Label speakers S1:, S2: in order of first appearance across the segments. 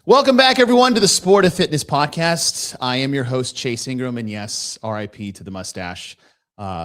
S1: Welcome back, everyone, to the Sport of Fitness podcast. I am your host, Chase Ingram, and yes, RIP to the mustache.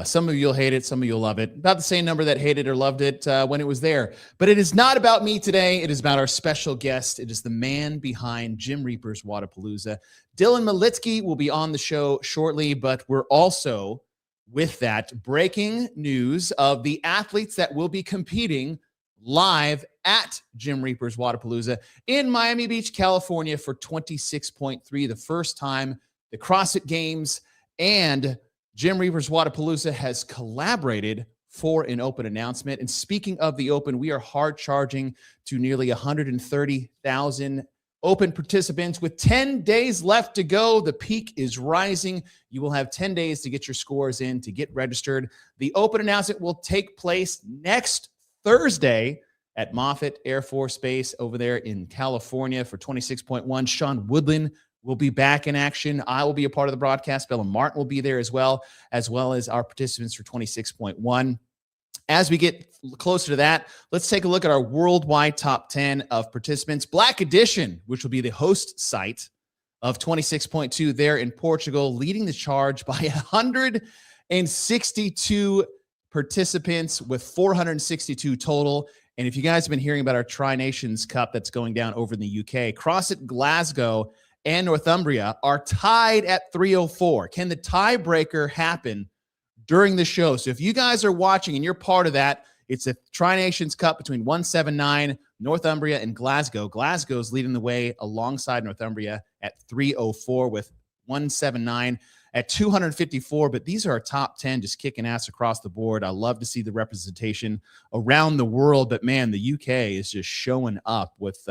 S1: Some of you will hate it, some of you will love it. About the same number that hated or loved it when it was there. But it is not about me today. It is about our special guest. It is the man behind Jim Reaper's Wodapalooza. Dylan Militsky will be on the show shortly, but we're also, with that, breaking news of the athletes that will be competing live at Jim Reaper's Wodapalooza in Miami Beach, California for 26.3, the first time the CrossFit Games and Jim Reaper's Wodapalooza has collaborated for an open announcement. And speaking of the open, we are hard charging to nearly 130,000 open participants with 10 days left to go. The peak is rising. You will have 10 days to get your scores in, to get registered. The open announcement will take place next Thursday at Moffett Air Force Base over there in California for 26.1. Sean Woodland will be back in action. I will be a part of the broadcast. Bella Martin will be there as well as our participants for 26.1. As we get closer to that, let's take a look at our worldwide top 10 of participants. Black Edition, which will be the host site of 26.2 there in Portugal, leading the charge by 162 participants with 462 total. And if you guys have been hearing about our Tri-Nations Cup that's going down over in the UK, CrossFit Glasgow and Northumbria are tied at 304. Can the tiebreaker happen during the show? So if you guys are watching and you're part of that, it's a Tri-Nations Cup between 179, Northumbria, and Glasgow. Glasgow's leading the way alongside Northumbria at 304 with 179 at 254, but these are our top 10 just kicking ass across the board. I love to see the representation around the world, but man, the UK is just showing up with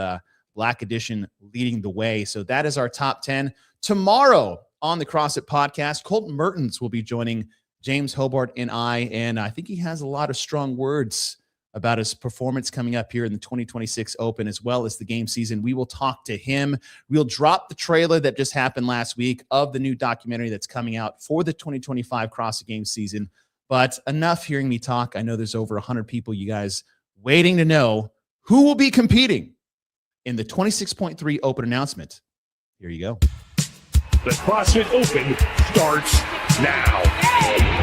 S1: Black Edition leading the way. So that is our top 10. Tomorrow on the CrossFit podcast, Colton Mertens will be joining James Hobart and I think he has a lot of strong words about his performance coming up here in the 2026 Open, as well as the game season. We will talk to him. We'll drop the trailer that just happened last week of the new documentary that's coming out for the 2025 CrossFit Games season. But enough hearing me talk. I know there's over 100 people, you guys, waiting to know who will be competing in the 26.3 Open announcement. Here you go.
S2: The CrossFit Open starts now.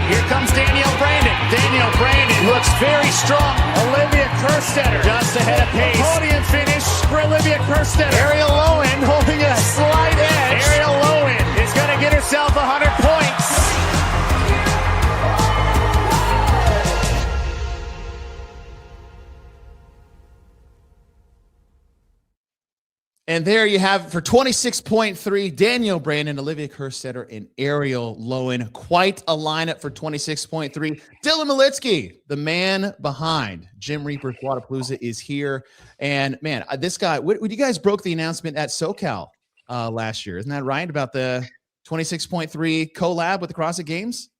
S3: Here comes Danielle Brandon. Danielle Brandon looks very strong. Olivia Kerstetter just ahead of pace. Podium finish for Olivia Kerstetter. Ariel Lowen holding a slight edge. Ariel Lowen is going to get herself 100 points.
S1: And there you have it for 26.3, Danielle Brandon, Olivia Kerstetter, and Ariel Lowen. Quite a lineup for 26.3. Dylan Militsky, the man behind Jim Reaper's Wodapalooza, is here. And man, this guy, what you guys broke the announcement at SoCal last year. Isn't that right? About the 26.3 collab with the CrossFit Games?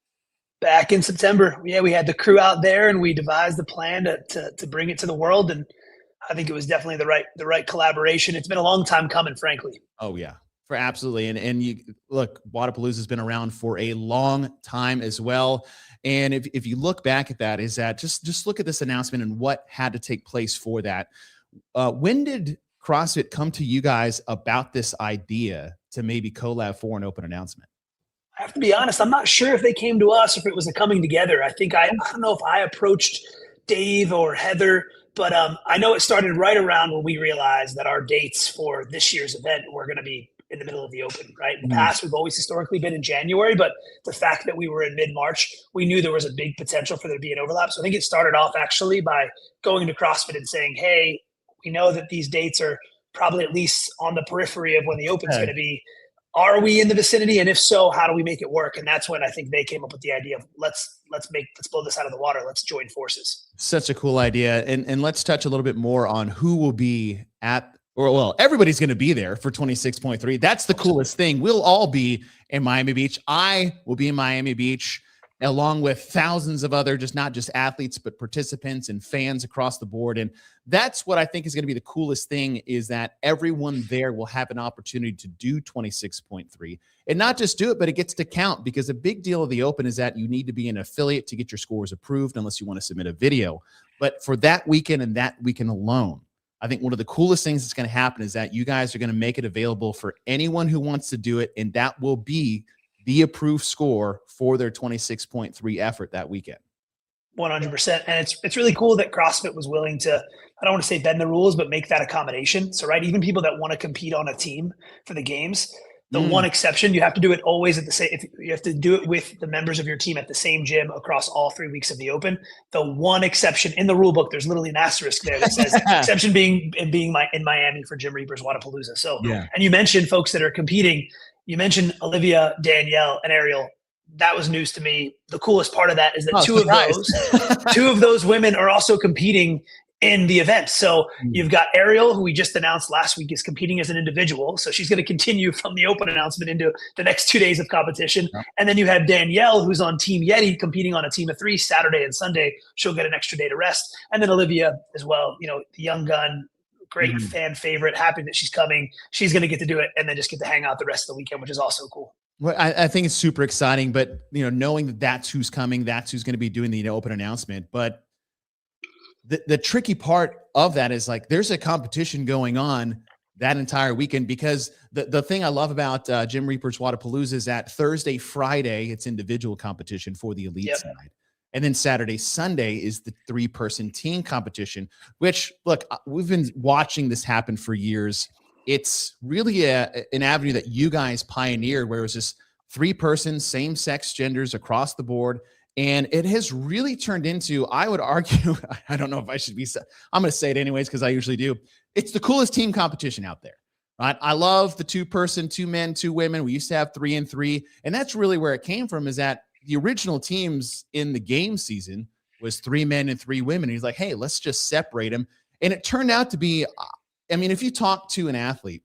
S4: Back in September. Yeah, we had the crew out there and we devised a plan to bring it to the world. And I think it was definitely the right collaboration. It's been a long time coming, frankly.
S1: Oh yeah, for absolutely. And you look, Wodapalooza has been around for a long time as well. And if you look back at that, is that just look at this announcement and what had to take place for that. When did CrossFit come to you guys about this idea to maybe collab for an open announcement?
S4: I have to be honest, I'm not sure if they came to us or if it was a coming together. I don't know if I approached Dave or Heather, but I know it started right around when we realized that our dates for this year's event were going to be in the middle of the Open, right? In the past, we've always historically been in January, but the fact that we were in mid-March, we knew there was a big potential for there to be an overlap. So I think it started off actually by going to CrossFit and saying, hey, we know that these dates are probably at least on the periphery of when the Open's going to be. Are we in the vicinity? And if so, how do we make it work? And that's when I think they came up with the idea of let's blow this out of the water. Let's join forces.
S1: Such a cool idea. And let's touch a little bit more on who will be everybody's going to be there for 26.3. That's the coolest thing. We'll all be in Miami Beach. I will be in Miami Beach along with thousands of other, not just athletes, but participants and fans across the board. And that's what I think is going to be the coolest thing, is that everyone there will have an opportunity to do 26.3 and not just do it, but it gets to count, because a big deal of the Open is that you need to be an affiliate to get your scores approved unless you want to submit a video. But for that weekend and that weekend alone, I think one of the coolest things that's going to happen is that you guys are going to make it available for anyone who wants to do it, and that will be the approved score for their 26.3 effort that weekend.
S4: 100%. And it's really cool that CrossFit was willing to, I don't want to say bend the rules, but make that accommodation. So, right, even people that want to compete on a team for the games, the one exception, you have to do it always at the same, if you have to do it with the members of your team at the same gym across all 3 weeks of the Open. The one exception in the rule book, there's literally an asterisk there that says exception being in Miami for Gym Reapers Wodapalooza. So, and you mentioned folks that are competing. You mentioned Olivia, Danielle, and Ariel. That was news to me. The coolest part of that is that two of those women are also competing in the event. So you've got Ariel, who we just announced last week is competing as an individual. So she's going to continue from the Open announcement into the next 2 days of competition. And then you have Danielle, who's on Team Yeti, competing on a team of 3 Saturday and Sunday. She'll get an extra day to rest. And then Olivia as well, the young gun, great fan favorite, happy that she's coming. She's going to get to do it and then just get to hang out the rest of the weekend, which is also cool.
S1: Well, I think it's super exciting, but knowing that that's who's coming, that's who's going to be doing the Open announcement. But the tricky part of that is like there's a competition going on that entire weekend, because the thing I love about Gym Reapers Wodapalooza is that Thursday, Friday, it's individual competition for the elite side. And then Saturday, Sunday is the 3-person team competition, which, look, we've been watching this happen for years. It's really an avenue that you guys pioneered, where it was just 3-person, same-sex genders across the board. And it has really turned into, I would argue, I don't know if I should be, I'm going to say it anyways, because I usually do. It's the coolest team competition out there, right? I love the 2-person, 2 men, 2 women. We used to have 3 and 3. And that's really where it came from, is that the original teams in the game season was 3 men and 3 women. And he's like, hey, let's just separate them. And it turned out to be, I mean, if you talk to an athlete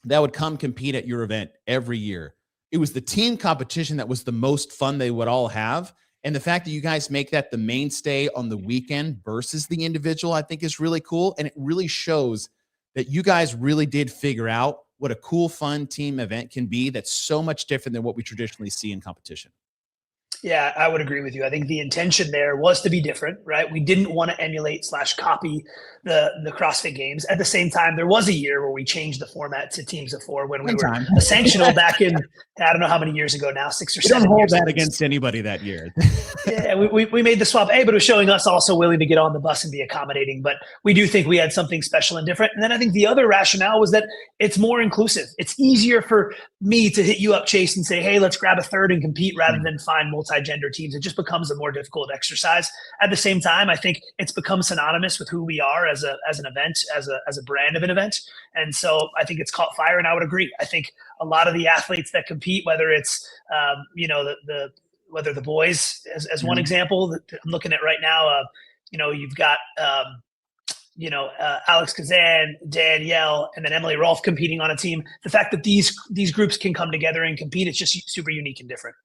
S1: that would come compete at your event every year, it was the team competition that was the most fun they would all have. And the fact that you guys make that the mainstay on the weekend versus the individual, I think is really cool. And it really shows that you guys really did figure out what a cool, fun team event can be that's so much different than what we traditionally see in competition.
S4: Yeah, I would agree with you. I think the intention there was to be different, right? We didn't want to emulate / copy the CrossFit Games. At the same time, there was a year where we changed the format to teams of 4 when we were a sanctional back in, I don't know how many years ago now, 6 or 7 years.
S1: Don't hold that against anybody that year.
S4: Yeah, we made the swap, but it was showing us also willing to get on the bus and be accommodating. But we do think we had something special and different. And then I think the other rationale was that it's more inclusive. It's easier for me to hit you up, Chase, and say, hey, let's grab a third and compete rather than find multi-gender teams. It just becomes a more difficult exercise. At the same time, I think it's become synonymous with who we are as an event, as a brand of an event. And so I think it's caught fire, and I would agree. I think a lot of the athletes that compete, whether it's whether the boys as one example that I'm looking at right now, you've got Alex Kazan, Danielle, and then Emily Rolfe competing on a team. The fact that these groups can come together and compete, it's just super unique and different.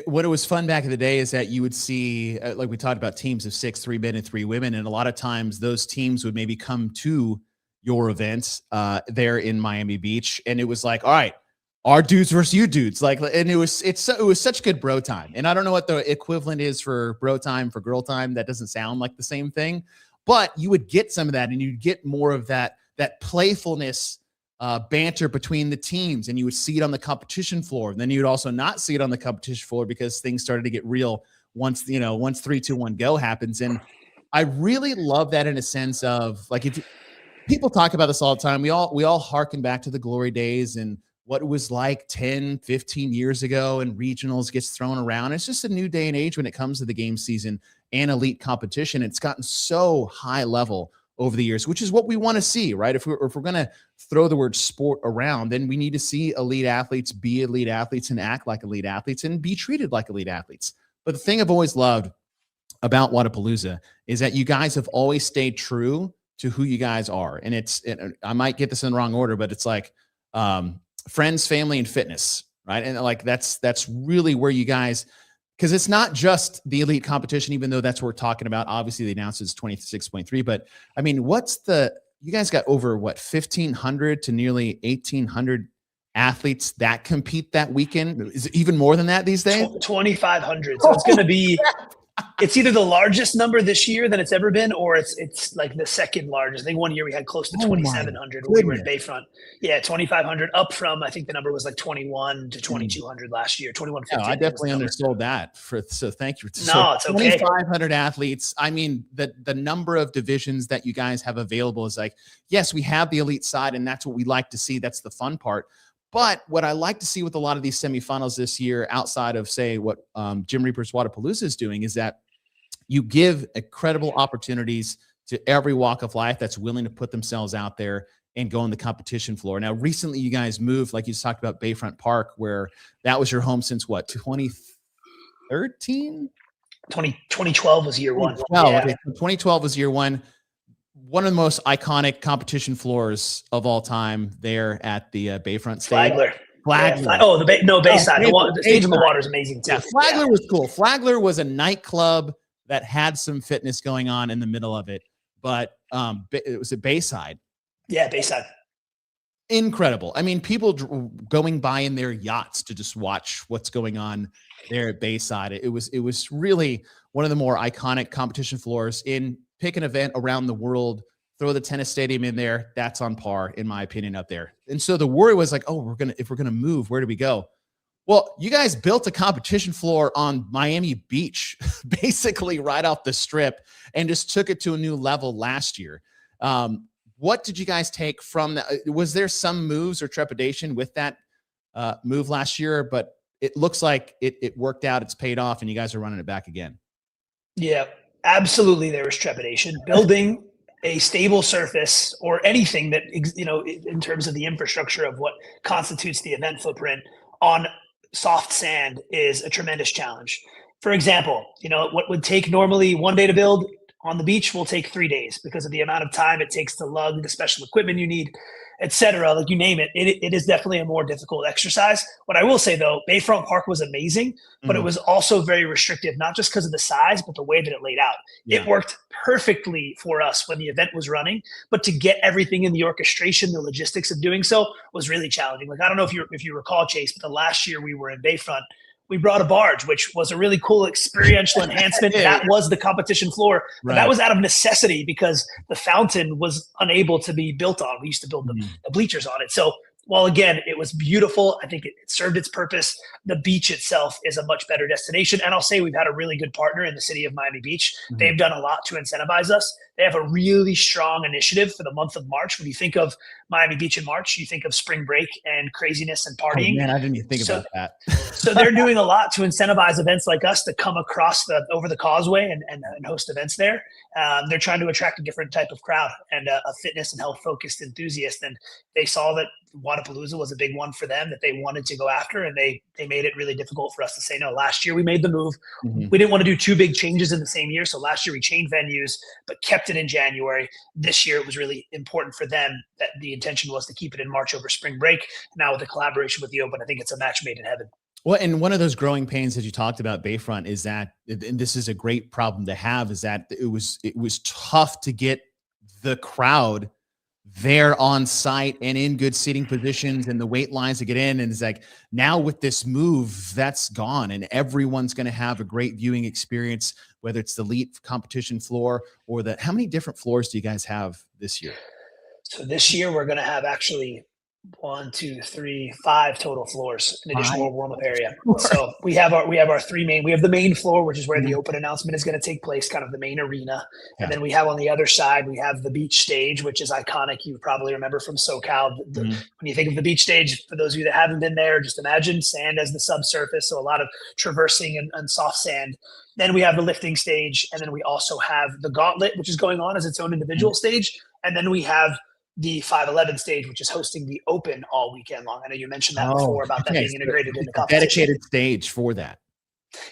S1: What it was fun back in the day is that you would see, like we talked about, teams of 6, 3 men and 3 women. And a lot of times those teams would maybe come to your events there in Miami Beach. And it was like, all right, our dudes versus you dudes. And it was such good bro time. And I don't know what the equivalent is for bro time, for girl time. That doesn't sound like the same thing, but you would get some of that, and you'd get more of that playfulness, banter between the teams, and you would see it on the competition floor. And then you would also not see it on the competition floor because things started to get real once 3, 2, 1 go happens. And I really love that in a sense of, like, if people talk about this all the time, we all harken back to the glory days and what it was like 10, 15 years ago, and regionals gets thrown around. It's just a new day and age when it comes to the game season and elite competition. It's gotten so high level over the years, which is what we want to see, right? If we're going to throw the word sport around, then we need to see elite athletes be elite athletes and act like elite athletes and be treated like elite athletes. But the thing I've always loved about Wodapalooza is that you guys have always stayed true to who you guys are. And I might get this in the wrong order, but it's like friends, family, and fitness, right? And like that's really where you guys, because it's not just the elite competition, even though that's what we're talking about. Obviously, the announcement is 26.3, but I mean, you guys got over 1,500 to nearly 1,800 athletes that compete that weekend. Is it even more than that these days?
S4: 2,500. So it's going to be It's either the largest number this year than it's ever been, or it's like the second largest. I think one year we had close to 2,700 when we were in Bayfront. Yeah, 2,500 up from, I think the number was like 21 to 2,200 last year. 2,150.
S1: No, I definitely undersold that. So thank you.
S4: No, it's okay.
S1: 2,500 athletes. I mean, the number of divisions that you guys have available is like, yes, we have the elite side, and that's what we like to see. That's the fun part. But what I like to see with a lot of these semifinals this year, outside of, say, what Jim Reaper's Wodapalooza is doing, is that you give incredible opportunities to every walk of life that's willing to put themselves out there and go on the competition floor. Now, recently you guys moved, like you just talked about, Bayfront Park, where that was your home since what, 2013?
S4: 2012 was year one.
S1: Yeah. Okay. 2012 was year one. One of the most iconic competition floors of all time there at the Bayfront stage.
S4: Flagler. Yeah, oh, Bayside. The stage in the water is amazing too.
S1: Yeah, Flagler was cool. Flagler was a nightclub that had some fitness going on in the middle of it, but it was at Bayside.
S4: Yeah, Bayside.
S1: Incredible. I mean, people going by in their yachts to just watch what's going on there at Bayside. It was really one of the more iconic competition floors. Pick an event around the world, throw the tennis stadium in there. That's on par, in my opinion, up there. And so the worry was like, oh, if we're gonna move, where do we go? Well, you guys built a competition floor on Miami Beach, basically right off the strip, and just took it to a new level last year. What did you guys take from that? Was there some moves or trepidation with that move last year? But it looks like it worked out. It's paid off, and you guys are running it back again.
S4: Yeah, absolutely. There was trepidation. Building a stable surface or anything that, in terms of the infrastructure of what constitutes the event footprint on soft sand is a tremendous challenge. For example, what would take normally 1 day to build on the beach will take 3 days because of the amount of time it takes to lug the special equipment you need, etc. Like you name it, it is definitely a more difficult exercise. What I will say though, Bayfront Park was amazing, but it was also very restrictive, not just because of the size, but the way that it laid out. Yeah. It worked perfectly for us when the event was running, but to get everything in the orchestration, the logistics of doing so was really challenging. Like, I don't know if you recall, Chase, but the last year we were in Bayfront, we brought a barge, which was a really cool experiential enhancement. That was the competition floor, but that was out of necessity because the fountain was unable to be built on. We used to build the bleachers on it. So while again, it was beautiful, I think it served its purpose. The beach itself is a much better destination. And I'll say we've had a really good partner in the city of Miami Beach. They've done a lot to incentivize us. They have a really strong initiative for the month of March. When you think of Miami Beach in March, you think of spring break and craziness and partying.
S1: Oh, man, I didn't even think about that.
S4: So they're doing a lot to incentivize events like us to come across over the causeway and host events there. They're trying to attract a different type of crowd and a fitness and health focused enthusiast. And they saw that Wodapalooza was a big one for them that they wanted to go after, and they made it really difficult for us to say no. Last year we made the move. We didn't want to do two big changes in the same year. So last year we changed venues, but kept it in January. This year it was really important for them that the intention was to keep it in March over spring break. Now with the collaboration with the Open, I think it's a match made in heaven.
S1: Well, and one of those growing pains that you talked about, Bayfront, is that, and this is a great problem to have, is that it was tough to get the crowd there on site and in good seating positions and the wait lines to get in. And it's like, now with this move, that's gone, and everyone's going to have a great viewing experience, whether it's the elite competition floor or how many different floors do you guys have this year?
S4: So this year we're going to have actually 5 total floors in addition to a warm-up area. So we have our three main. We have the main floor, which is where the Open announcement is going to take place, kind of the main arena. And then we have on the other side, we have the beach stage, which is iconic. You probably remember from SoCal. When you think of the beach stage, for those of you that haven't been there, just imagine sand as the subsurface. So a lot of traversing and soft sand. Then we have the lifting stage. And then we also have the gauntlet, which is going on as its own individual stage. And then we have the 511 stage, which is hosting the Open all weekend long. I know you mentioned that before about that being integrated in the competition.
S1: Dedicated stage for that.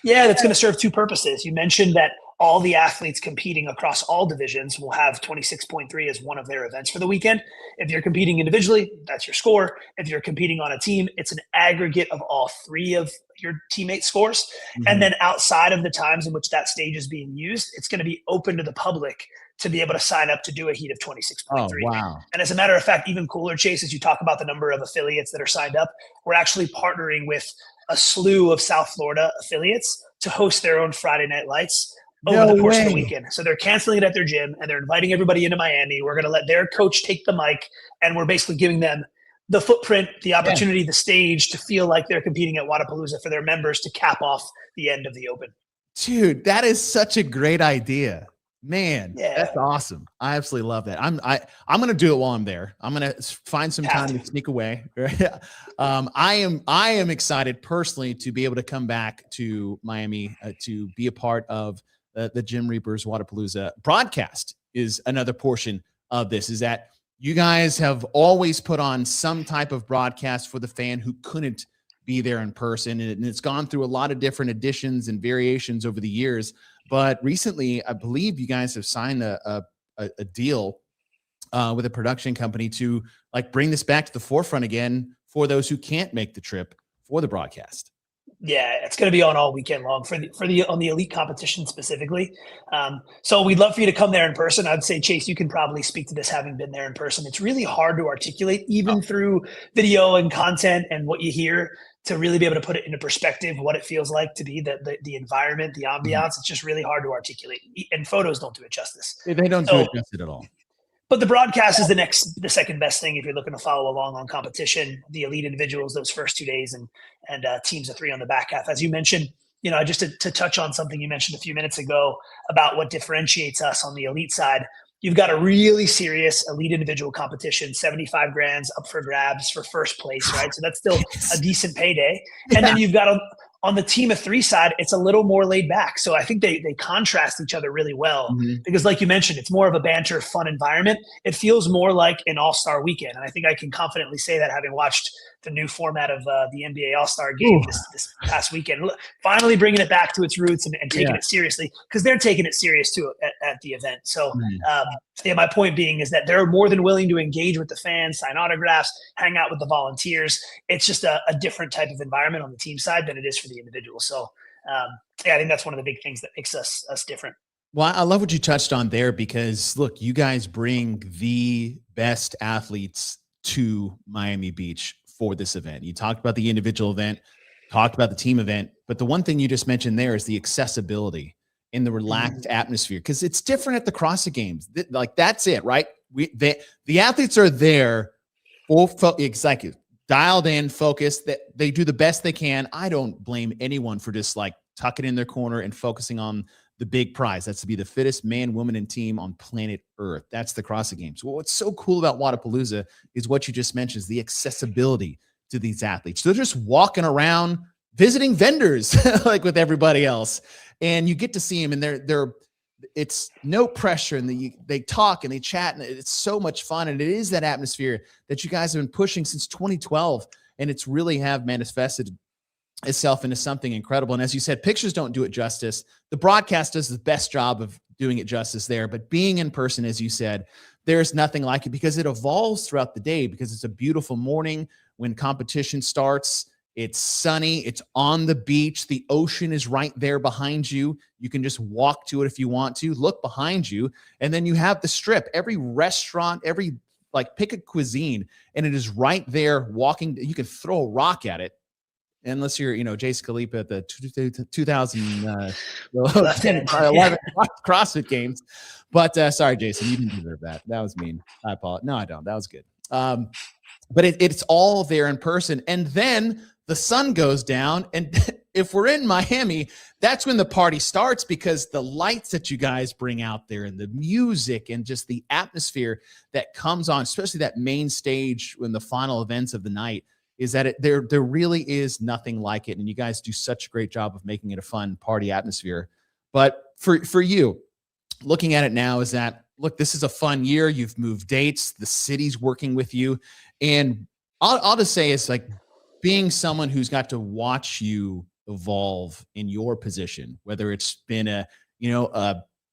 S4: Yeah, that's going to serve two purposes. You mentioned that all the athletes competing across all divisions will have 26.3 as one of their events for the weekend. If you're competing individually, that's your score. If you're competing on a team, it's an aggregate of all three of your teammates' scores. And then outside of the times in which that stage is being used, it's going to be open to the public to be able to sign up to do a heat of 26.3.
S1: Oh, wow.
S4: And as a matter of fact, even cooler, Chase, as you talk about the number of affiliates that are signed up, we're actually partnering with a slew of South Florida affiliates to host their own Friday Night Lights over the course of the weekend. So they're canceling it at their gym, and they're inviting everybody into Miami. We're going to let their coach take the mic, and we're basically giving them the footprint, the opportunity, the stage to feel like they're competing at Wodapalooza for their members to cap off the end of the Open.
S1: Dude, that is such a great idea. Man, that's awesome. I absolutely love that. I'm going to do it while I'm there. I'm going to find some time to sneak away. I am excited personally to be able to come back to Miami to be a part of the Gym Reapers Wodapalooza broadcast. Is another portion of this, is that you guys have always put on some type of broadcast for the fan who couldn't be there in person. And it's gone through a lot of different editions and variations over the years. But recently, I believe you guys have signed a deal with a production company to like bring this back to the forefront again for those who can't make the trip for the broadcast.
S4: Yeah, it's going to be on all weekend long on the elite competition specifically. So we'd love for you to come there in person. I'd say, Chase, you can probably speak to this having been there in person. It's really hard to articulate, even through video and content and what you hear, to really be able to put it into perspective, what it feels like to be the environment, the ambiance. It's just really hard to articulate, and photos don't do it justice.
S1: They don't do it justice at all.
S4: But the broadcast is the second best thing if you're looking to follow along on competition. The elite individuals those first 2 days, and teams of 3 on the back half. As you mentioned, just to touch on something you mentioned a few minutes ago about what differentiates us on the elite side. You've got a really serious elite individual competition, 75 grands up for grabs for first place, right? So that's still a decent payday. And then you've got on the team of 3 side, it's a little more laid back. So I think they contrast each other really well because, like you mentioned, it's more of a banter, fun environment. It feels more like an all-star weekend. And I think I can confidently say that, having watched the new format of the NBA All-Star Game this past weekend, finally bringing it back to its roots and taking it seriously, because they're taking it serious too at the event. So my point being is that they're more than willing to engage with the fans, sign autographs, hang out with the volunteers. It's just a different type of environment on the team side than it is for the individual. So I think that's one of the big things that makes us different.
S1: Well, I love what you touched on there, because look, you guys bring the best athletes to Miami Beach for this event. You talked about the individual event, talked about the team event, but the one thing you just mentioned there is the accessibility and the relaxed atmosphere, because it's different at the CrossFit Games. Like, that's it, right? The athletes are there, exactly, dialed in, focused, that they do the best they can. I don't blame anyone for just like tucking in their corner and focusing on the big prize. That's to be the fittest man, woman, and team on planet Earth. That's the CrossFit Games. Well, what's so cool about Wodapalooza is what you just mentioned, is the accessibility to these athletes. They're just walking around, visiting vendors like with everybody else, and you get to see them, and it's no pressure, and they talk and they chat, and it's so much fun. And it is that atmosphere that you guys have been pushing since 2012, and it's really have manifested itself into something incredible. And as you said, pictures don't do it justice. The broadcast does the best job of doing it justice there, but being in person, as you said, there's nothing like it, because it evolves throughout the day, because it's a beautiful morning when competition starts. It's sunny. It's on the beach. The ocean is right there behind you. You can just walk to it if you want to. Look behind you. And then you have the strip. Every restaurant, pick a cuisine, and it is right there walking. You can throw a rock at it, unless you're, Jace Khalipa at the 2011 CrossFit Games. But sorry, Jason, you didn't deserve that. That was mean. I apologize. No, I don't. That was good. But it's all there in person. And then the sun goes down. And if we're in Miami, that's when the party starts, because the lights that you guys bring out there, and the music, and just the atmosphere that comes on, especially that main stage when the final events of the night, is that there really is nothing like it. And you guys do such a great job of making it a fun party atmosphere. But for you, looking at it now, is that, look, this is a fun year. You've moved dates. The city's working with you. And I'll just say, it's like being someone who's got to watch you evolve in your position, whether it's been a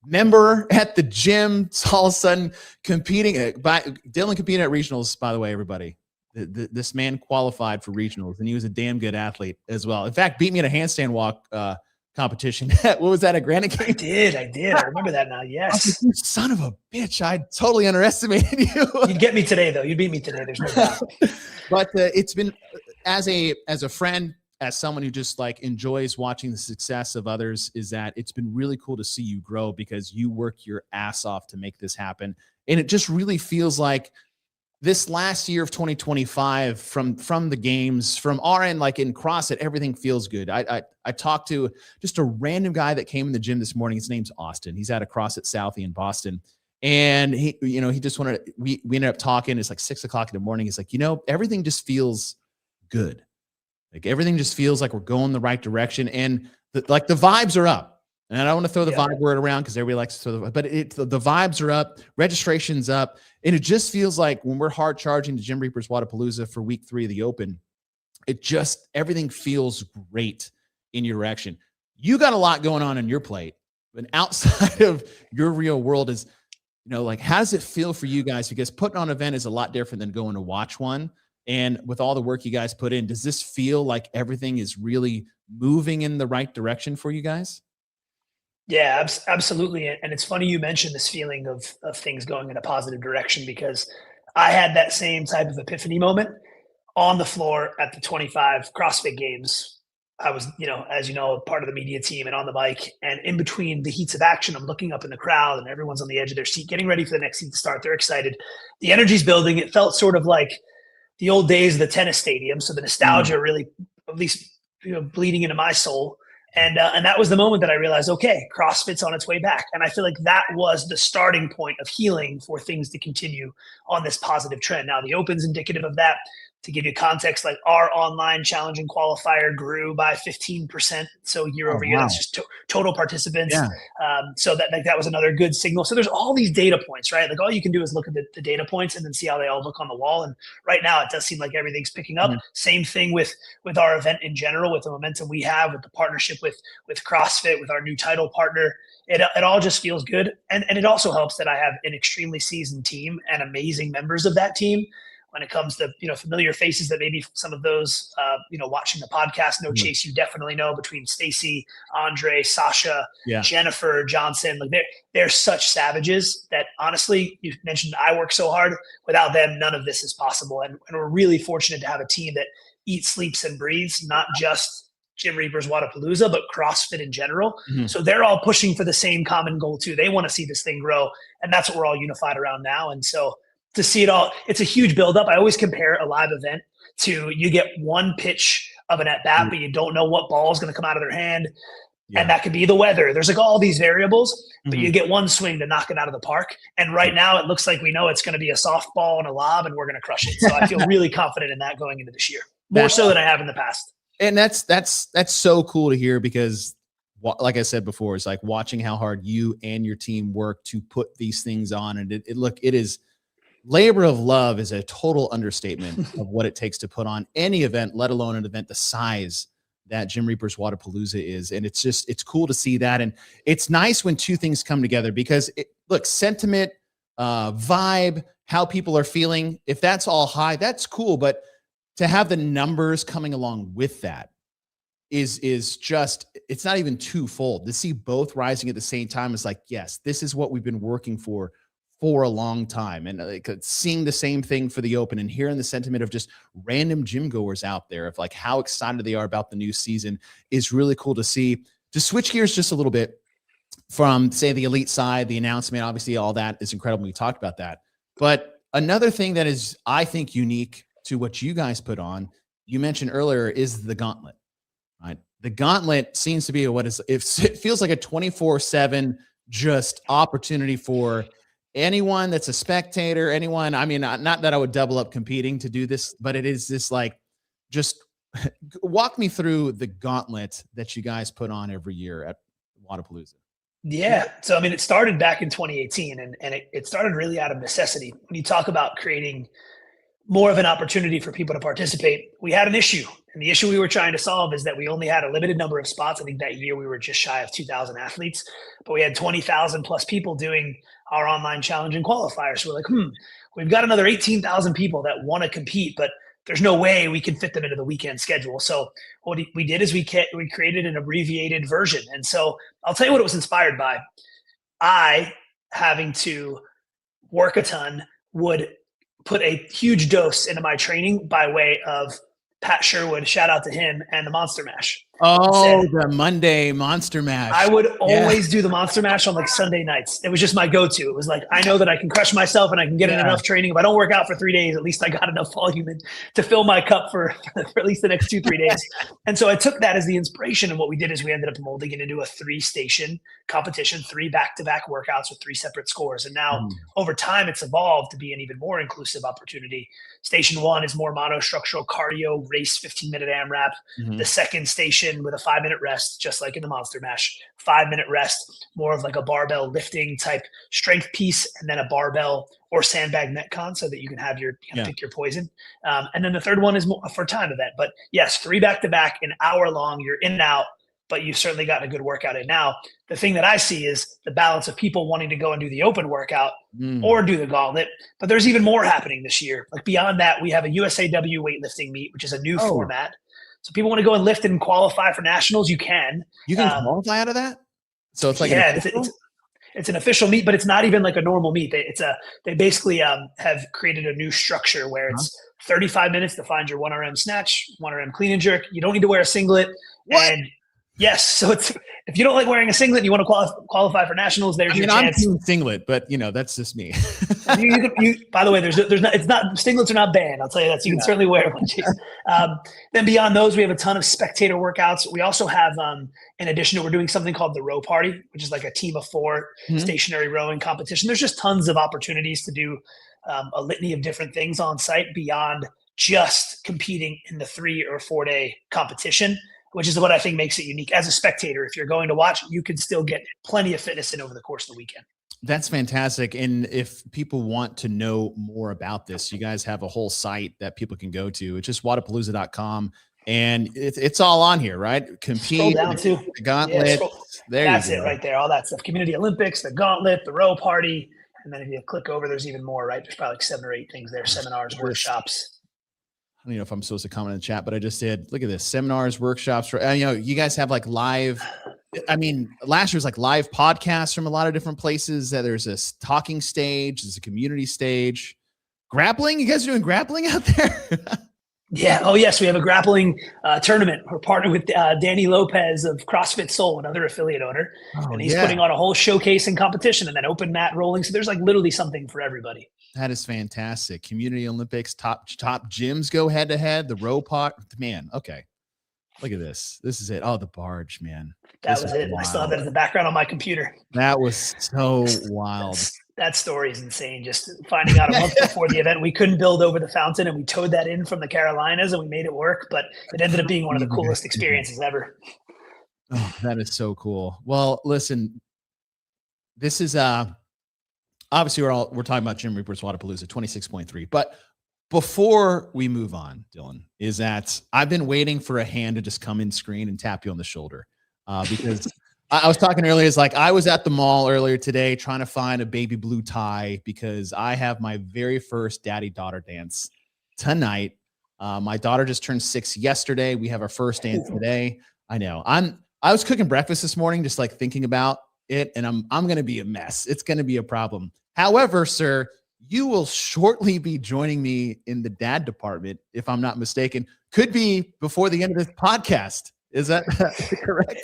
S1: member at the gym, all of a sudden competing. Dylan competed at regionals, by the way, everybody. This man qualified for regionals, and he was a damn good athlete as well. In fact, beat me at a handstand walk competition. What was that, a Granite Game?
S4: I did. I remember that now. Yes.
S1: You son of a bitch. I totally underestimated you.
S4: You'd get me today, though. You'd beat me today. There's no doubt.
S1: But it's been, as a friend, as someone who just like enjoys watching the success of others, is that it's been really cool to see you grow because you work your ass off to make this happen. And it just really feels like this last year of 2025 from the games, from our end, like in CrossFit, everything feels good. I talked to just a random guy that came in the gym this morning. His name's Austin. He's at a CrossFit Southie in Boston. And he just wanted, we ended up talking. It's like 6 o'clock in the morning. He's like, everything just feels good. Like everything just feels like we're going the right direction. And the vibes are up. And I don't want to throw the vibe word around because everybody likes to throw but the vibes are up, registration's up. And it just feels like when we're hard charging to Gym Reapers Wodapalooza for week 3 of the Open, everything feels great in your direction. You got a lot going on your plate, but outside of your real world is, how does it feel for you guys? Because putting on an event is a lot different than going to watch one. And with all the work you guys put in, does this feel like everything is really moving in the right direction for you guys?
S4: Yeah, absolutely. And it's funny you mentioned this feeling of things going in a positive direction, because I had that same type of epiphany moment on the floor at the 25 CrossFit Games. I was, as you know, part of the media team and on the mic, and in between the heats of action, I'm looking up in the crowd and everyone's on the edge of their seat, getting ready for the next heat to start. They're excited. The energy's building. It felt sort of like the old days of the tennis stadium. So the nostalgia really, at least, bleeding into my soul. And that was the moment that I realized, okay, CrossFit's on its way back. And I feel like that was the starting point of healing for things to continue on this positive trend. Now, the Open's indicative of that. To give you context, like our online challenging qualifier grew by 15%. So year over year, that's just total participants.
S1: Yeah.
S4: So that was another good signal. So there's all these data points, right? Like all you can do is look at the data points and then see how they all look on the wall. And right now it does seem like everything's picking up. Mm-hmm. Same thing with our event in general, with the momentum we have, with the partnership with CrossFit, with our new title partner. It all just feels good. And it also helps that I have an extremely seasoned team and amazing members of that team. When it comes to, familiar faces that maybe some of those, watching the podcast know, Chase, you definitely know, between Stacy, Andre, Sasha, Jennifer, Johnson. Like they're such savages that honestly, you mentioned I work so hard. Without them, none of this is possible. And we're really fortunate to have a team that eats, sleeps, and breathes, not just Gym Reapers Wodapalooza, but CrossFit in general. Mm-hmm. So they're all pushing for the same common goal too. They want to see this thing grow. And that's what we're all unified around now. And so to see it all, it's a huge buildup. I always compare a live event to, you get one pitch of an at-bat, but you don't know what ball is going to come out of their hand. Yeah. And that could be the weather. There's like all these variables, but you get one swing to knock it out of the park. And right now it looks like we know it's going to be a softball and a lob, and we're going to crush it. So I feel really confident in that going into this year, more so than I have in the past.
S1: And that's so cool to hear, because like I said before, it's like watching how hard you and your team work to put these things on. And it is labor of love is a total understatement of what it takes to put on any event, let alone an event the size that Gym Reapers Wodapalooza is. And it's cool to see that. And it's nice when two things come together, because sentiment, vibe, how people are feeling, if that's all high, that's cool. But to have the numbers coming along with that is just, it's not even twofold. To see both rising at the same time is like, yes, this is what we've been working for a long time. And seeing the same thing for the Open and hearing the sentiment of just random gym goers out there of like how excited they are about the new season is really cool to see. To switch gears just a little bit from, say, the elite side, the announcement, obviously all that is incredible. We talked about that. But another thing that is, I think, unique to what you guys put on, you mentioned earlier, is the gauntlet, right? The gauntlet seems to be it feels like a 24/7 just opportunity for anyone that's a spectator, anyone. I mean, not that I would double up competing to do this, but it is this like, just walk me through the gauntlet that you guys put on every year at Wodapalooza.
S4: Yeah. So, I mean, it started back in 2018 and it started really out of necessity. When you talk about creating more of an opportunity for people to participate, we had an issue. And the issue we were trying to solve is that we only had a limited number of spots. I think that year we were just shy of 2,000 athletes, but we had 20,000 plus people doing our online challenge and qualifiers. So we're like, we've got another 18,000 people that want to compete, but there's no way we can fit them into the weekend schedule. So what we did is we created an abbreviated version. And so I'll tell you what it was inspired by. I, having to work a ton, would put a huge dose into my training by way of Pat Sherwood, shout out to him, and the Monster Mash.
S1: Oh, the Monday Monster Mash.
S4: I would always do the Monster Mash on like Sunday nights. It was just my go-to. It was like, I know that I can crush myself and I can get in enough training. If I don't work out for 3 days, at least I got enough volume in to fill my cup for at least the next 2-3 days. And so I took that as the inspiration. And what we did is we ended up molding it into a 3-station competition, 3 back-to-back workouts with 3 separate scores. And now over time, it's evolved to be an even more inclusive opportunity. Station 1 is more monostructural cardio race, 15-minute AMRAP. The second station with a 5-minute rest, just like in the Monster Mash, 5-minute rest, more of like a barbell lifting type strength piece, and then a barbell or sandbag metcon so that you can have your pick your poison. And then the third one is more for time event. But yes, 3 back-to-back, an hour long, you're in and out, but you've certainly gotten a good workout in. Now, the thing that I see is the balance of people wanting to go and do the open workout or do the gauntlet. But there's even more happening this year. Like beyond that, we have a USAW weightlifting meet, which is a new format. So people want to go and lift and qualify for nationals. You can.
S1: You can qualify out of that? So it's like
S4: it's an official meet, but it's not even like a normal meet. They basically have created a new structure where it's 35 minutes to find your 1RM snatch, 1RM clean and jerk. You don't need to wear a singlet. And yes, so it's if you don't like wearing a singlet and you want to qualify for nationals, there's your chance.
S1: I'm singlet, but that's just me.
S4: By the way, there's not. It's not singlets are not banned. I'll tell you that. So you can certainly wear one. Then beyond those, we have a ton of spectator workouts. We also have, in addition, we're doing something called the row party, which is like a team of 4 stationary rowing competition. There's just tons of opportunities to do a litany of different things on site beyond just competing in the 3 or 4 day competition, which is what I think makes it unique. As a spectator, if you're going to watch, you can still get plenty of fitness in over the course of the weekend.
S1: That's fantastic. And if people want to know more about this, you guys have a whole site that people can go to. It's just whittlepalooza.com. And it's all on here, right? Compete,
S4: scroll down to
S1: the gauntlet.
S4: That's it right there. All that stuff. Community Olympics, the gauntlet, the row party. And then if you click over, there's even more, right? There's probably like 7 or 8 things there. Seminars, workshops.
S1: I don't know if I'm supposed to comment in the chat, but I just did. Look at this. Seminars, workshops. You guys have like live. I mean, last year was like live podcasts from a lot of different places. There's this talking stage. There's a community stage. Grappling? You guys are doing grappling out there?
S4: Yeah. Oh, yes. We have a grappling tournament. We're partnered with Danny Lopez of CrossFit Soul, another affiliate owner. And he's putting on a whole showcase and competition and then open mat rolling. So there's like literally something for everybody.
S1: That is fantastic. Community Olympics, top gyms go head to head. The row pot, man. Okay. Look at this. This is it. Oh, the barge, man.
S4: That was it. Wild. I still have that in the background on my computer.
S1: That was so wild.
S4: That story is insane. Just finding out a month before the event, we couldn't build over the fountain and we towed that in from the Carolinas and we made it work, but it ended up being one of the coolest experiences ever.
S1: Oh, that is so cool. Well, listen, this is obviously we're talking about Jim Reaper's Wodapalooza 26.3, but before we move on, Dylan, is that I've been waiting for a hand to just come in screen and tap you on the shoulder because I was talking earlier. It's like I was at the mall earlier today trying to find a baby blue tie because I have my very first daddy-daughter dance tonight. My daughter just turned 6 yesterday. We have our first dance today. I know. I was cooking breakfast this morning, just like thinking about it, and I'm going to be a mess. It's going to be a problem. However, sir, you will shortly be joining me in the dad department, if I'm not mistaken. Could be before the end of this podcast. Is that correct?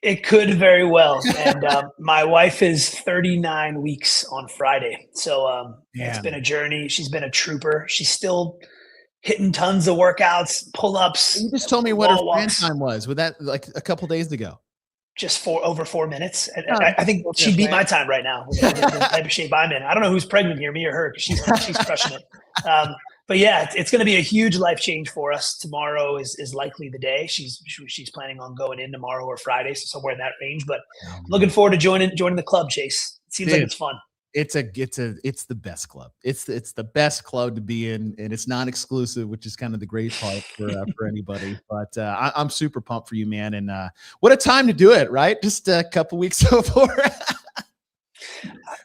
S4: It could very well. And my wife is 39 weeks on Friday. So it's been a journey. She's been a trooper. She's still hitting tons of workouts, pull-ups.
S1: You just told me what her fan time was. Was that like a couple days ago?
S4: Just over 4 minutes. And I think she'd beat my time right now with the type of shape I'm in. I don't know who's pregnant here, me or her, because she's crushing it. But yeah, it's going to be a huge life change for us. Tomorrow is likely the day. She's planning on going in tomorrow or Friday, so somewhere in that range. But looking forward to joining the club, Chase. It seems like it's fun.
S1: It's the best club. It's the best club to be in, and it's non-exclusive, which is kind of the great part for anybody. But I'm super pumped for you, man. And what a time to do it, right? Just a couple weeks before.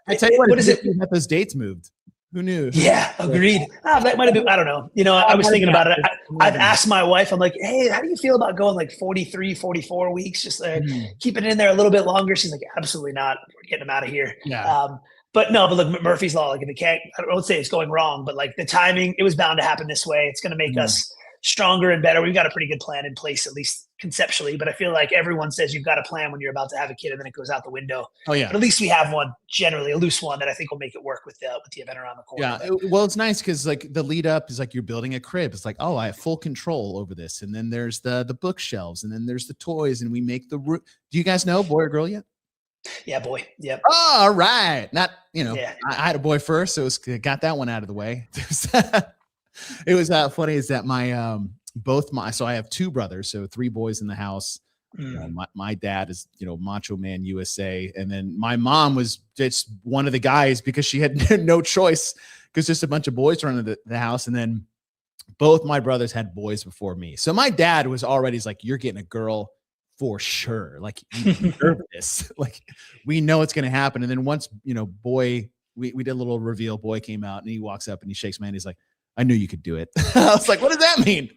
S1: I tell you what is it? That those dates moved. Who knew?
S4: Yeah, agreed. That might have been, I don't know. I was thinking about it. I've asked my wife, I'm like, hey, how do you feel about going like 43, 44 weeks? Just keeping it in there a little bit longer. She's like, absolutely not. We're getting them out of here.
S1: Yeah.
S4: But look, Murphy's Law, like if it can't, I won't say it's going wrong, but like the timing, it was bound to happen this way. It's going to make us stronger and better. We've got a pretty good plan in place, at least conceptually, but I feel like everyone says you've got a plan when you're about to have a kid and then it goes out the window.
S1: Oh yeah.
S4: But at least we have one, generally a loose one, that I think will make it work with the event around the corner.
S1: Yeah. Well, it's nice because like the lead up is like you're building a crib. It's like, oh, I have full control over this. And then there's the bookshelves, and then there's the toys, and we make the room. Do you guys know boy or girl yet?
S4: Yeah, boy. Yep.
S1: Oh, all right. Not,
S4: Yeah.
S1: I had a boy first, so got that one out of the way. It was funny is that so I have two brothers, so three boys in the house. My dad is, Macho Man USA. And then my mom was just one of the guys because she had no choice because just a bunch of boys running the house. And then both my brothers had boys before me. So my dad was already like, you're getting a girl for sure. Like, you deserve this. Like, we know it's going to happen. And then once, boy, we did a little reveal. Boy came out and he walks up and he shakes my hand. He's like, I knew you could do it. I was like, what does that mean?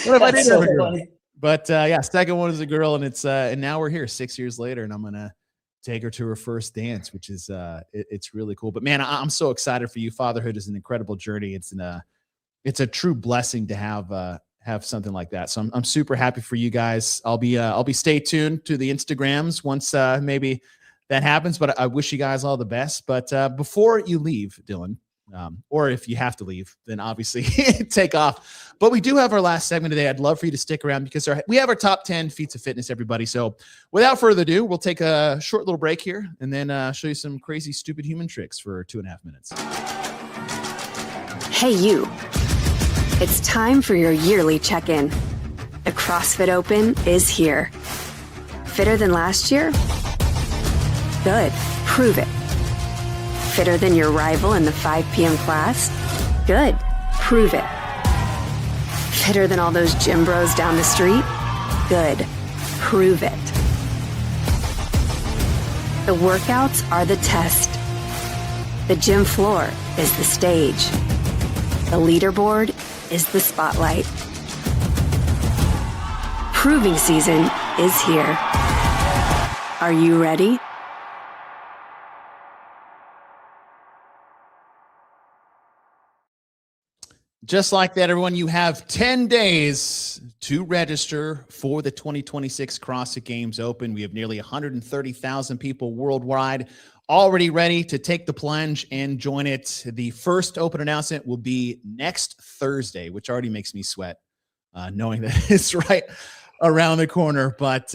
S1: What if I didn't have a girl? But second one is a girl, and it's and now we're here 6 years later, and I'm gonna take her to her first dance, which is it's really cool. But man, I'm so excited for you. Fatherhood is an incredible journey. It's a true blessing to have something like that. So I'm super happy for you guys. I'll be stay tuned to the Instagrams once maybe that happens. But I wish you guys all the best. But before you leave, Dylan. Or if you have to leave, then obviously take off. But we do have our last segment today. I'd love for you to stick around because we have our top 10 feats of fitness, everybody. So without further ado, we'll take a short little break here and then show you some crazy, stupid human tricks for 2.5 minutes.
S5: Hey, you. It's time for your yearly check-in. The CrossFit Open is here. Fitter than last year? Good. Prove it. Fitter than your rival in the 5 p.m. class? Good. Prove it. Fitter than all those gym bros down the street? Good. Prove it. The workouts are the test. The gym floor is the stage. The leaderboard is the spotlight. Proving season is here. Are you ready?
S1: Just like that, everyone, you have 10 days to register for the 2026 CrossFit Games Open. We have nearly 130,000 people worldwide already ready to take the plunge and join it. The first open announcement will be next Thursday, which already makes me sweat, knowing that it's right around the corner. But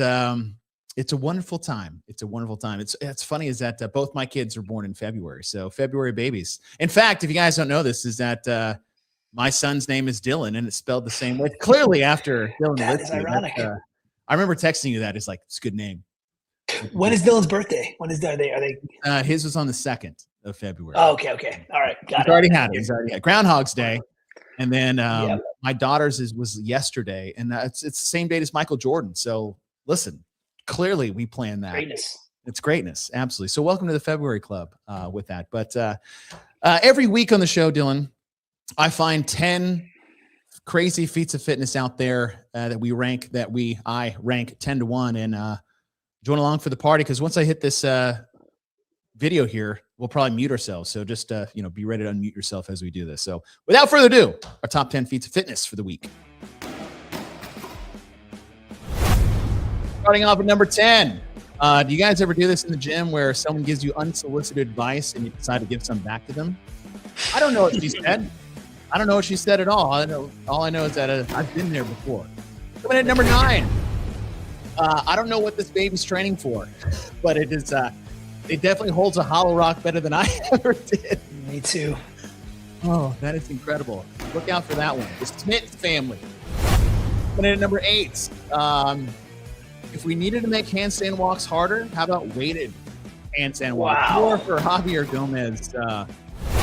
S1: it's a wonderful time. It's a wonderful time. It's funny is that both my kids are born in February, so February babies. In fact, if you guys don't know this, is that my son's name is Dylan, and it's spelled the same way. Clearly, after Dylan.
S4: That is ironic.
S1: I remember texting you that. It's like, it's a good name.
S4: When is Dylan's birthday? When is are they?
S1: His was on the 2nd of February.
S4: Oh, okay. All right. Got it.
S1: He's already had Groundhog's Day. And then my daughter's was yesterday, and it's the same date as Michael Jordan. So listen, clearly we planned that.
S4: Greatness.
S1: It's greatness. Absolutely. So welcome to the February Club with that. But every week on the show, Dylan, I find 10 crazy feats of fitness out there that I rank 10 to 1 and join along for the party. Cause once I hit this video here, we'll probably mute ourselves. So just, be ready to unmute yourself as we do this. So without further ado, our top 10 feats of fitness for the week. Starting off at number 10. Do you guys ever do this in the gym where someone gives you unsolicited advice and you decide to give some back to them? I don't know what she said. I don't know what she said at all. All I know is that I've been there before. Coming at number 9. I don't know what this baby's training for, but it is. It definitely holds a hollow rock better than I ever did.
S4: Me too.
S1: Oh, that is incredible. Look out for that one. The Smith family. Coming in at number 8. If we needed to make handstand walks harder, how about weighted handstand walks?
S4: Wow.
S1: More for Javier Gomez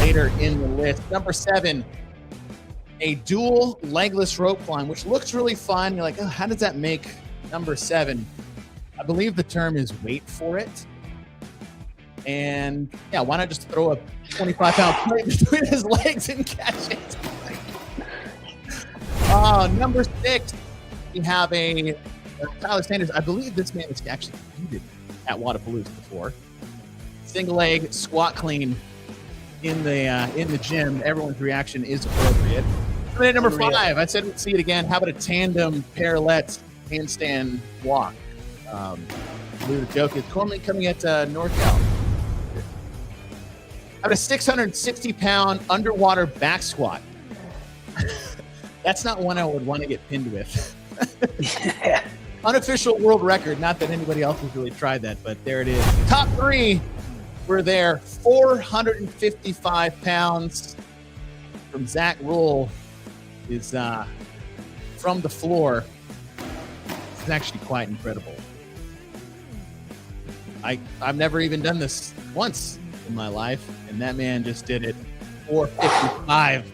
S1: later in the list. Number 7. A dual legless rope climb, which looks really fun. You're like, oh, how does that make number 7? I believe the term is wait for it. And yeah, why not just throw a 25-pound plate between his legs and catch it? Number 6, we have a Tyler Sanders. I believe this man has actually competed at Wadapalooza before. Single leg squat clean in the gym. Everyone's reaction is appropriate. Minute number 5. I said we'd see it again. How about a tandem parallel handstand walk? The joke is Corley coming at NorCal. How about a 660-pound underwater back squat? That's not one I would want to get pinned with.
S4: Yeah.
S1: Unofficial world record. Not that anybody else has really tried that, but there it is. Top 3 were there. 455 pounds from Zach Rule is from the floor. It's actually quite incredible. I've never even done this once in my life, and that man just did it. 455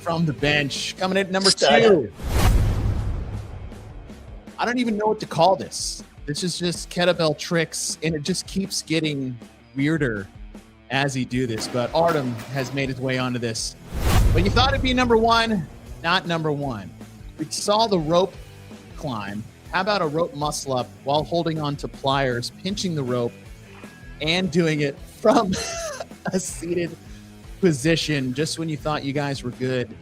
S1: from the bench. Coming in at number 2. I don't even know what to call this. This is just kettlebell tricks, and it just keeps getting weirder as he do this. But Artem has made his way onto this. But you thought it'd be number 1, not number 1. We saw the rope climb. How about a rope muscle up while holding on to pliers, pinching the rope, and doing it from a seated position? Just when you thought you guys were good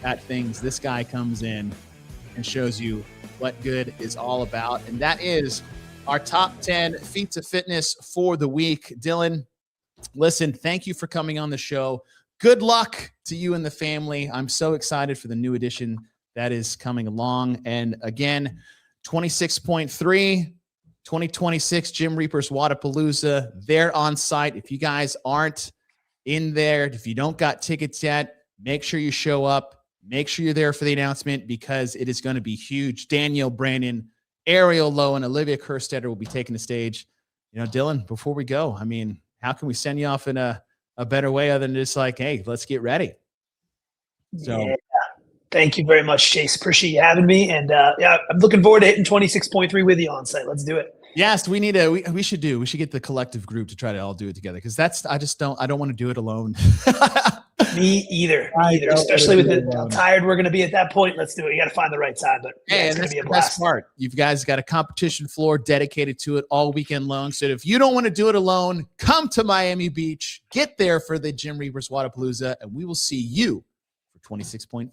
S1: at things, this guy comes in and shows you what good is all about. And that is our top 10 feats of fitness for the week. Dylan, listen, thank you for coming on the show. Good luck to you and the family. I'm so excited for the new edition that is coming along. And again, 26.3, 2026 Gym Reapers Whatappalooza. They're on site. If you guys aren't in there, if you don't got tickets yet, make sure you show up. Make sure you're there for the announcement because it is going to be huge. Danielle Brandon, Ariel Lowe, and Olivia Kerstetter will be taking the stage. You know, Dylan, before we go, I mean, how can we send you off in a better way other than just like, hey, let's get ready? So.
S4: Yeah. Thank you very much, Chase. Appreciate you having me. And yeah, I'm looking forward to hitting 26.3 with you on site. Let's do it.
S1: Yes, we should get the collective group to try to all do it together. Cause I don't want to do it alone.
S4: Me either. Especially with how tired we're going to be at that point. Let's do it. You got to find the right time, but yeah, it's going to be a blast.
S1: Best part. You guys got a competition floor dedicated to it all weekend long. So if you don't want to do it alone, come to Miami Beach, get there for the Gym Reapers Whatappalooza, and we will see you for 26.3.